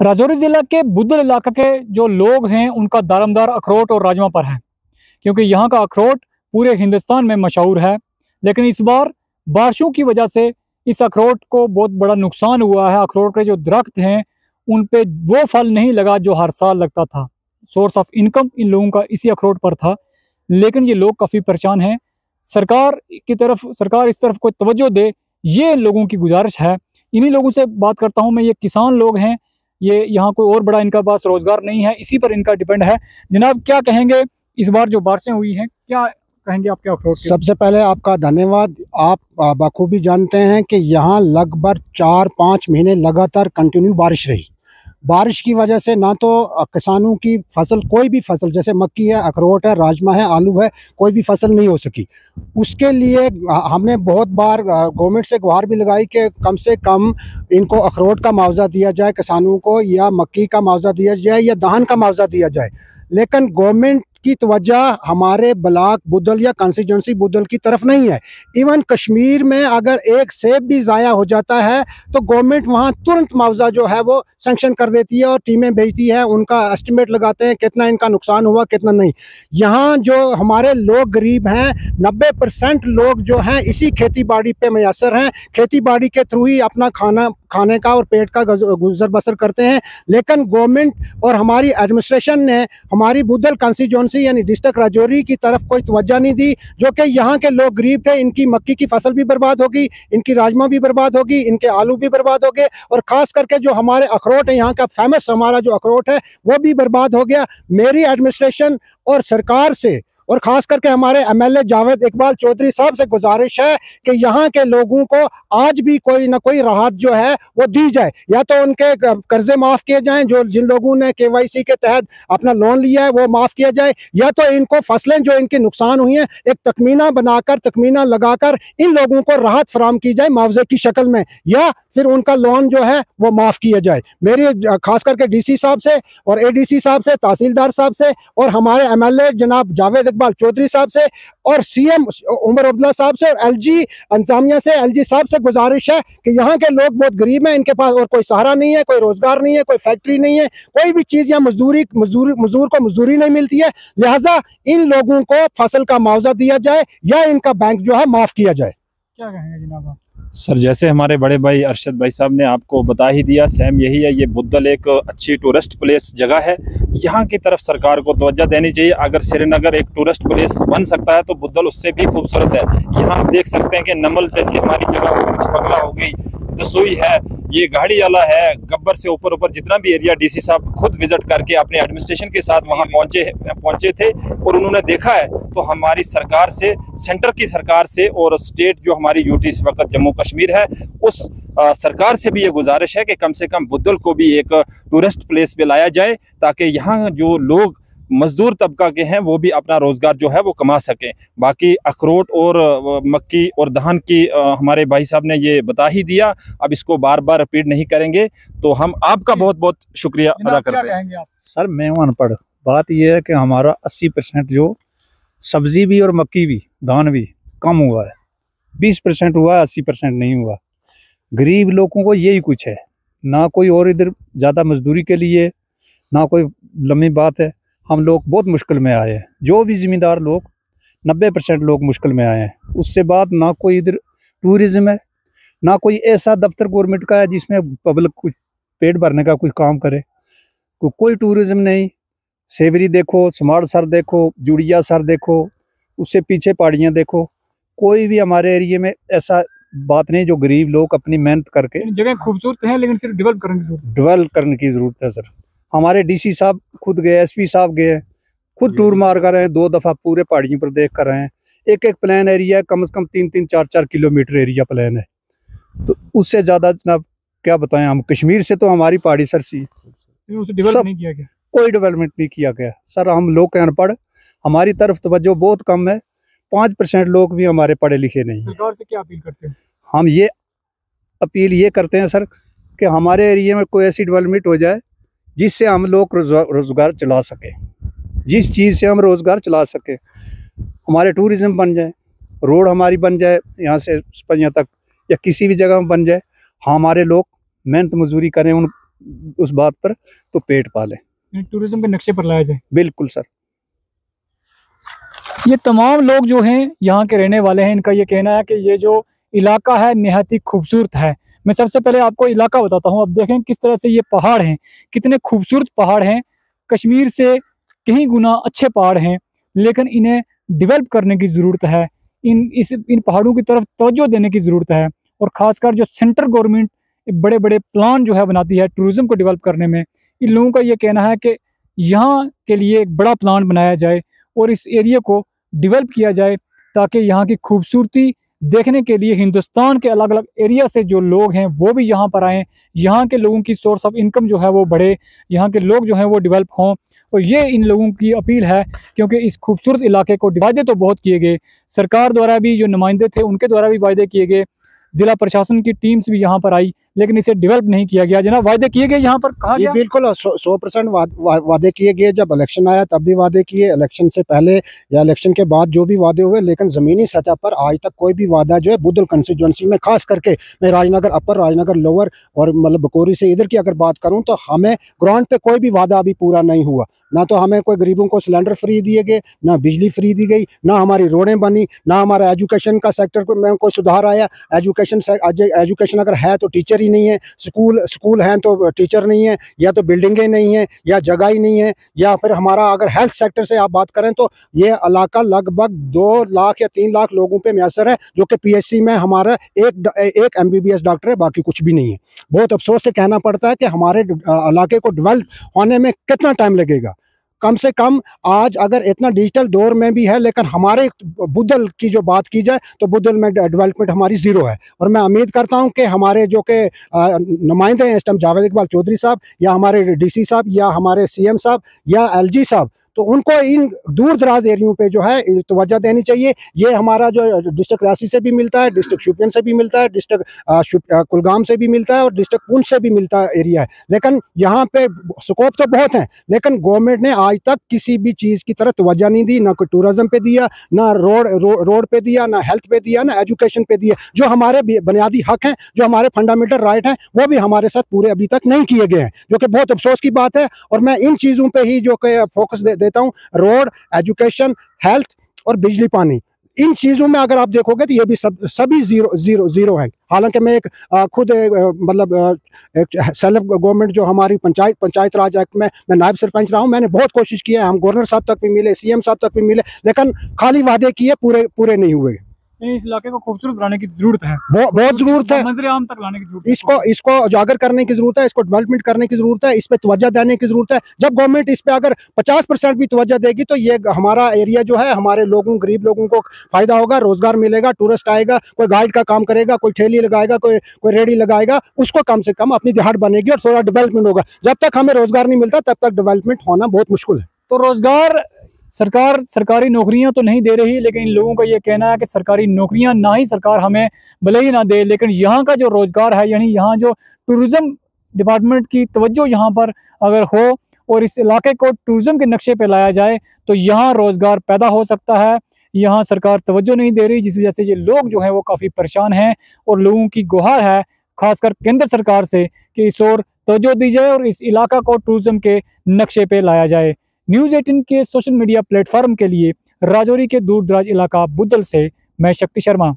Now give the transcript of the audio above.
राजौरी ज़िला के बुद्धल इलाका के जो लोग हैं उनका दारोमदार अखरोट और राजमा पर है, क्योंकि यहाँ का अखरोट पूरे हिंदुस्तान में मशहूर है। लेकिन इस बार बारिशों की वजह से इस अखरोट को बहुत बड़ा नुकसान हुआ है। अखरोट के जो दरख्त हैं उन पे वो फल नहीं लगा जो हर साल लगता था। सोर्स ऑफ इनकम इन लोगों का इसी अखरोट पर था, लेकिन ये लोग काफ़ी परेशान हैं। सरकार इस तरफ कोई तवज्जो दे, ये लोगों की गुजारिश है। इन्हीं लोगों से बात करता हूँ मैं। ये किसान लोग हैं, ये यहाँ कोई और बड़ा इनका पास रोज़गार नहीं है, इसी पर इनका डिपेंड है। जनाब, क्या कहेंगे इस बार जो बारिशें हुई हैं, क्या कहेंगे आपके अखरोट के? सबसे पहले आपका धन्यवाद। आप बखूबी जानते हैं कि यहाँ लगभग 4-5 महीने लगातार कंटिन्यू बारिश रही। बारिश की वजह से ना तो किसानों की फसल, कोई भी फसल जैसे मक्की है, अखरोट है, राजमा है, आलू है, कोई भी फसल नहीं हो सकी। उसके लिए हमने बहुत बार गवर्नमेंट से गुहार भी लगाई कि कम से कम इनको अखरोट का मुआवजा दिया जाए किसानों को, या मक्की का मुआवजा दिया जाए, या धान का मुआवजा दिया जाए। लेकिन गवर्नमेंट की तवज्जो हमारे ब्लॉक बुद्धल या कॉन्स्टिट्यूंसी बुद्धल की तरफ नहीं है। इवन कश्मीर में अगर एक सेब भी ज़ाया हो जाता है तो गवर्नमेंट वहाँ तुरंत मुआवजा जो है वो सैंक्शन कर देती है और टीमें भेजती है, उनका एस्टिमेट लगाते हैं कितना इनका नुकसान हुआ कितना नहीं। यहाँ जो हमारे लोग गरीब हैं, 90% लोग जो हैं इसी खेती बाड़ी पे मुयस्सर हैं। खेती बाड़ी के थ्रू ही अपना खाने का और पेट का गुजर बसर करते हैं। लेकिन गवर्नमेंट और हमारी एडमिनिस्ट्रेशन ने हमारी बुद्धल कॉन्स्टिट्यूंसी यानी डिस्ट्रिक्ट राजौरी की तरफ कोई तवज्जो नहीं दी। जो कि यहाँ के लोग गरीब थे, इनकी मक्की की फसल भी बर्बाद होगी, इनकी राजमा भी बर्बाद होगी, इनके आलू भी बर्बाद हो गए, और ख़ास करके जो हमारे अखरोट है, यहाँ का फेमस हमारा जो अखरोट है वो भी बर्बाद हो गया। मेरी एडमिनिस्ट्रेशन और सरकार से और ख़ास करके हमारे एमएलए जावेद इकबाल चौधरी साहब से गुजारिश है कि यहाँ के लोगों को आज भी कोई ना कोई राहत जो है वो दी जाए। या तो उनके कर्जे माफ़ किए जाएं, जो जिन लोगों ने केवाईसी के तहत अपना लोन लिया है वो माफ़ किया जाए, या तो इनको फसलें जो इनकी नुकसान हुई हैं एक तखमीना लगाकर इन लोगों को राहत फराम की जाए मुआवजे की शक्ल में, या फिर उनका लोन जो है वो माफ़ किया जाए। मेरी खास करके डीसी साहब से और एडीसी साहब से, तहसीलदार साहब से और हमारे एमएलए जनाब जावेद इकबाल चौधरी साहब से और सीएम उमर अब्दुल्ला साहब से और एलजी इंतजामिया से, एलजी साहब से गुजारिश है कि यहाँ के लोग बहुत गरीब हैं, इनके पास और कोई सहारा नहीं है, कोई रोजगार नहीं है, कोई फैक्ट्री नहीं है, कोई भी चीज़, या मजदूर को मजदूरी नहीं मिलती है। लिहाजा इन लोगों को फसल का मुआवजा दिया जाए या इनका बैंक जो है माफ़ किया जाए। क्या कहेंगे जनाब आप? सर, जैसे हमारे बड़े भाई अरशद भाई साहब ने आपको बता ही दिया, सेम यही है। ये बुद्धल एक अच्छी टूरिस्ट प्लेस जगह है, यहाँ की तरफ सरकार को तवज्जो देनी चाहिए। अगर श्रीनगर एक टूरिस्ट प्लेस बन सकता है तो बुद्धल उससे भी खूबसूरत है। यहाँ आप देख सकते हैं कि नमल जैसी हमारी जगह हो गई, छपगला हो गई, दसोई है, ये घाड़ी वाला है, गब्बर से ऊपर जितना भी एरिया डीसी साहब खुद विजिट करके अपने एडमिनिस्ट्रेशन के साथ वहाँ पहुँचे थे और उन्होंने देखा है। तो हमारी सरकार से, सेंटर की सरकार से और स्टेट जो हमारी यूटी इस वक्त जम्मू कश्मीर है, उस सरकार से भी ये गुजारिश है कि कम से कम बुद्धल को भी एक टूरिस्ट प्लेस पे लाया जाए, ताकि यहाँ जो लोग मजदूर तबका के हैं वो भी अपना रोजगार जो है वो कमा सकें। बाकी अखरोट और मक्की और धान की हमारे भाई साहब ने ये बता ही दिया, अब इसको बार बार रिपीट नहीं करेंगे। तो हम आपका बहुत बहुत शुक्रिया अदा करते हैं। सर, मैं अनपढ़, बात यह है कि हमारा 80% जो सब्जी भी और मक्की भी धान भी कम हुआ है, 20% हुआ है, 80% नहीं हुआ। गरीब लोगों को यही कुछ है, ना कोई और इधर ज़्यादा मजदूरी के लिए, ना कोई लंबी बात है। हम लोग बहुत मुश्किल में आए हैं, जो भी ज़िम्मेदार लोग, 90% लोग मुश्किल में आए हैं। उससे बाद ना कोई इधर टूरिज़्म है, ना कोई ऐसा दफ्तर गवर्नमेंट का है जिसमें पब्लिक कुछ पेट भरने का कुछ काम करे, कोई टूरिज़्म नहीं। सेवरी देखो, स्मार्ट सर देखो, जुड़िया सर देखो, उससे पीछे पहाड़ियाँ देखो, कोई भी हमारे एरिया में ऐसा बात नहीं जो गरीब लोग अपनी मेहनत करके। जगह खूबसूरत है लेकिन सिर्फ डेवलप करने की जरूरत है। सर, हमारे डीसी साहब खुद गए, एसपी साहब गए, खुद टूर मार कर रहे हैं, 2 दफ़ा पूरे पहाड़ियों पर देख कर रहे हैं। एक प्लान एरिया है, कम से कम 3-3, 4-4 किलोमीटर एरिया प्लान है। तो उससे ज़्यादा जनाब क्या बताएं हम, कश्मीर से तो हमारी पहाड़ी सर सी नहीं किया गया, कोई डेवलपमेंट नहीं किया गया। सर, हम लोग अनपढ़, हमारी तरफ तवज्जो बहुत कम है। 5% लोग भी हमारे पढ़े लिखे नहीं। सरकार से क्या अपील करते हैं? हम ये अपील ये करते हैं सर कि हमारे एरिया में कोई ऐसी डेवलपमेंट हो जाए जिससे हम लोग रोज़गार चला सकें, जिस चीज़ से हम रोज़गार चला सकें। हमारे टूरिज़्म बन जाए, रोड हमारी बन जाए यहाँ से स्पंजा तक, या किसी भी जगह में बन जाए। हमारे लोग मेहनत मजदूरी करें, उन उस बात पर तो पेट पाले, टूरिज्म के नक्शे पर लाया जाए। बिल्कुल सर। ये तमाम लोग जो हैं यहाँ के रहने वाले हैं, इनका ये कहना है कि ये जो इलाका है निहायत ही खूबसूरत है। मैं सबसे पहले आपको इलाका बताता हूँ। अब देखें किस तरह से ये पहाड़ हैं, कितने खूबसूरत पहाड़ हैं। कश्मीर से कहीं गुना अच्छे पहाड़ हैं, लेकिन इन्हें डेवलप करने की ज़रूरत है। इन पहाड़ों की तरफ तवज्जो देने की ज़रूरत है, और ख़ासकर जो सेंट्रल गवर्नमेंट बड़े बड़े प्लान जो है बनाती है टूरिज़्म को डेवलप करने में, इन लोगों का ये कहना है कि यहाँ के लिए एक बड़ा प्लान बनाया जाए और इस एरिया को डेवलप किया जाए, ताकि यहाँ की खूबसूरती देखने के लिए हिंदुस्तान के अलग अलग एरिया से जो लोग हैं वो भी यहाँ पर आएँ, यहाँ के लोगों की सोर्स ऑफ इनकम जो है वो बढ़े, यहाँ के लोग जो हैं वो डेवलप हों। और ये इन लोगों की अपील है, क्योंकि इस खूबसूरत इलाके को वादे तो बहुत किए गए, सरकार द्वारा भी जो नुमाइंदे थे उनके द्वारा भी वादे किए गए, ज़िला प्रशासन की टीम्स भी यहाँ पर आई, लेकिन इसे डेवलप नहीं किया गया। जनाब वादे किए गए यहाँ पर, कहा गया बिल्कुल 100% वादे किए गए। जब इलेक्शन आया तब भी वादे किए, इलेक्शन से पहले या इलेक्शन के बाद जो भी वादे हुए, लेकिन ज़मीनी सतह पर आज तक कोई भी वादा जो है बुद्धल कंस्टिट्यूंसी में, खास करके मैं राजनगर अपर, राजनगर लोअर और मतलब बकोरी से इधर की अगर बात करूँ तो हमें ग्राउंड पे कोई भी वादा अभी पूरा नहीं हुआ। ना तो हमें कोई गरीबों को सिलेंडर फ्री दिए गए, ना बिजली फ्री दी गई, ना हमारी रोडें बनी, ना हमारा एजुकेशन का सेक्टर में कोई सुधार आया। एजुकेशन अगर है तो टीचर ही नहीं है, स्कूल हैं तो टीचर नहीं है, या तो बिल्डिंगें नहीं हैं, या जगह ही नहीं है। या फिर हमारा अगर हेल्थ सेक्टर से आप बात करें तो ये इलाका लगभग 2 लाख या 3 लाख लोगों पे म्यसर है, जो कि पीएचसी में हमारा एक एमबीबीएस डॉक्टर है, बाकी कुछ भी नहीं है। बहुत अफसोस से कहना पड़ता है कि हमारे इलाके को डेवलप होने में कितना टाइम लगेगा। कम से कम आज अगर इतना डिजिटल दौर में भी है, लेकिन हमारे बुद्धल की जो बात की जाए तो बुद्धल में डेवलपमेंट हमारी ज़ीरो है। और मैं उम्मीद करता हूं कि हमारे जो के नुमाइंदे हैं इस टाइम, जावेद इकबाल चौधरी साहब या हमारे डीसी साहब या हमारे सीएम साहब या एलजी साहब, तो उनको इन दूर दराज एरियों पे जो है तवज्जो देनी चाहिए। ये हमारा जो डिस्ट्रिक्ट रियासी से भी मिलता है, डिस्ट्रिक्ट शोपियान से भी मिलता है, डिस्ट्रिक्ट कुलगाम से भी मिलता है और डिस्ट्रिक्ट पुंछ से भी मिलता है एरिया है। लेकिन यहाँ पे स्कोप तो बहुत है, लेकिन गवर्नमेंट ने आज तक किसी भी चीज़ की तरफ तवज्जो नहीं दी, ना कोई टूरिज्म पे दिया, ना रोड पे दिया, ना हेल्थ पे दिया, ना एजुकेशन पे दिया। जो हमारे बुनियादी हक हैं, जो हमारे फंडामेंटल राइट हैं, वो भी हमारे साथ पूरे अभी तक नहीं किए गए हैं, जो कि बहुत अफसोस की बात है। और मैं इन चीज़ों पर ही जो कि फोकस देता हूँ, रोड, एजुकेशन, हेल्थ और बिजली पानी, इन चीज़ों में अगर आप देखोगे तो ये भी सभी जीरो है। हालांकि मैं एक खुद मतलब एक सेल्फ गवर्नमेंट जो हमारी पंचायत राज एक्ट में मैं नायब सरपंच रहा हूँ, मैंने बहुत कोशिश की है, हम गवर्नर साहब तक भी मिले, सीएम साहब तक भी मिले, लेकिन खाली वादे किए, पूरे नहीं हुए। इस इलाके को खूबसूरत बनाने की जरूरत है, बहुत जरूरत है, मंजर आम तक लाने की जरूरत है, इसको उजागर करने की जरूरत है, इसको डेवलपमेंट करने की जरूरत है, इस पे तवज्जो देने की जरूरत है। जब गवर्नमेंट इस पे अगर 50% भी तवज्जो देगी तो ये हमारा एरिया जो है, हमारे लोगों, गरीब लोगों को फायदा होगा, रोजगार मिलेगा, टूरिस्ट आएगा, कोई गाइड का काम करेगा, कोई ठेली लगाएगा, कोई रेडी लगाएगा, उसको कम से कम अपनी दिहाड़ बनेगी और थोड़ा डेवलपमेंट होगा। जब तक हमें रोजगार नहीं मिलता तब तक डेवलपमेंट होना बहुत मुश्किल है। तो रोजगार सरकार सरकारी नौकरियां तो नहीं दे रही, लेकिन इन लोगों का ये कहना है कि सरकारी नौकरियां ना ही सरकार हमें भले ही ना दे, लेकिन यहाँ का जो रोज़गार है, यानी यहाँ जो टूरिज़्म डिपार्टमेंट की तवज्जो यहाँ पर अगर हो और इस इलाके को टूरिज़्म के नक्शे पे लाया जाए तो यहाँ रोज़गार पैदा हो सकता है। यहाँ सरकार तवज्जो नहीं दे रही, जिस वजह से ये लोग जो हैं वो काफ़ी परेशान हैं, और लोगों की गुहार है खासकर केंद्र सरकार से कि इस ओर तवज्जो दी जाए और इस इलाका को टूरिज़्म के नक्शे पे लाया जाए। न्यूज़ 18 के सोशल मीडिया प्लेटफॉर्म के लिए राजौरी के दूर दराज इलाका बुद्धल से मैं शक्ति शर्मा।